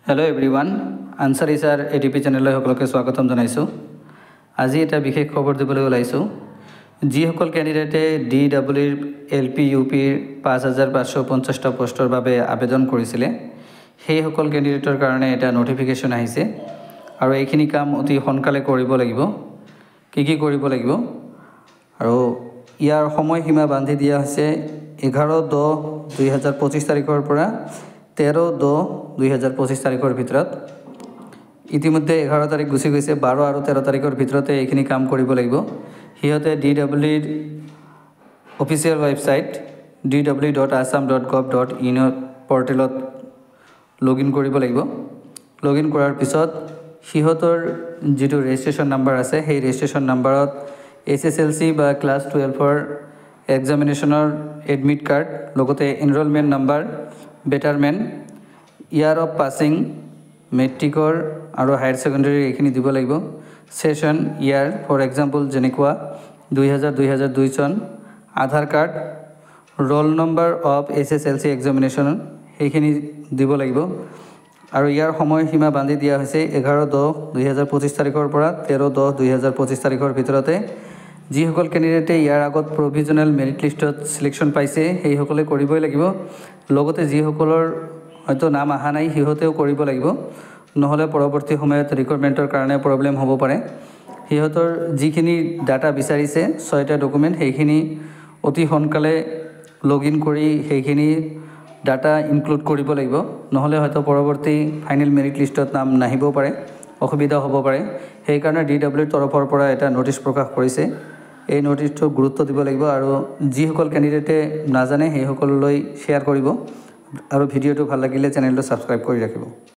Hello everyone answer इसार ATP channel सकलोके स्वागतम जानाइছো। আজি এটা বিশেষ খবৰ দিবলৈ ওলাইছো। যিসকল ক্যান্ডিডেটে DWৰ LP UPৰ 5550টা পোষ্টৰ বাবে আবেদন কৰিছিল সেই সকল ক্যান্ডিডেটৰ কাৰণে এটা নোটিফিকেশন আহিছে আৰু এইখিনি কাম অতি সোনকালে কৰিব লাগিব। কি কৰিব লাগিব আৰু ইয়াৰ সময়সীমা বান্ধি দিয়া হৈছে 11/10/2025 তাৰিখৰ পৰা 13/10/2025 তাৰিখৰ ভিতৰত। ইতিমধ্যে 11 তাৰিখ গুছি গৈছে, 12 আৰু 13 তাৰিখৰ ভিতৰতে এইখিনি কাম কৰিব লাগিব। হিয়তে DWৰ অফিচিয়েল ওয়েবসাইট dw.assam.gov.in পৰ্টেলত লগইন কৰিব লাগিব। লগইন কৰাৰ পিছত হিয়তৰ যেটো ৰেজিষ্ট্ৰেচন নাম্বাৰ আছে সেই ৰেজিষ্ট্ৰেচন নাম্বাৰত SSLC বা ক্লাস 12ৰ এক্সামিনেশনৰ এডমিট কাৰ্ড লগতে enrolment number betterment year of passing মেট্ৰিকৰ আৰু হায়াৰ সেকেন্ডাৰী এইখিনি দিব লাগিব। সেশন ইয়াৰ ফৰ এক্সাম্পল যেনেকুৱা 2000-2002 চন, Aadhaar card, roll number of SSLC examination এইখিনি দিব লাগিব আৰু ইয়াৰ সময়সীমা বান্ধি দিয়া হৈছে 11/10/2025 তাৰিখৰ পৰা 13/10/2025 তাৰিখৰ ভিতৰতে। যিসকল ক্যান্ডিডেটে ইয়াৰ আগত প্ৰভিজনাল মেৰিট লিষ্টত সিলেকশন পাইছে সেই সকলে কৰিবই লাগিব। লগতে যিসকলৰ হয়তো নাম আহা নাই হিহতেও কৰিব লাগিব, নহলে পৰৱৰ্তী সময়ত ৰিকোয়াৰমেন্টৰ কাৰণে প্ৰবলেম হ'ব পাৰে। হিহতৰ যিখিনি ডাটা বিচাৰিছে 6টা ডকুমেন্ট সেইখিনি অতি সোনকালে লগইন কৰি সেইখিনি ডাটা ইনক্লুড কৰিব লাগিব, নহলে হয়তো পৰৱৰ্তী ফাইনেল মেৰিট লিষ্টত নাম নাহিব পাৰে, অসুবিধা হ'ব পাৰে। সেই কাৰণে DWৰ তৰফৰ পৰা এটা নোটিছ প্ৰকাশ কৰিছে। এই নোটিছটো গুৰুত্ব দিব লাগিব আৰু যিসকল ক্যান্ডিডেটে নাজানে সেই সকললৈ শেয়াৰ কৰিব আৰু ভিডিঅটো ভাল লাগিলে চেনেলটো সাবস্ক্ৰাইব কৰি ৰাখিব।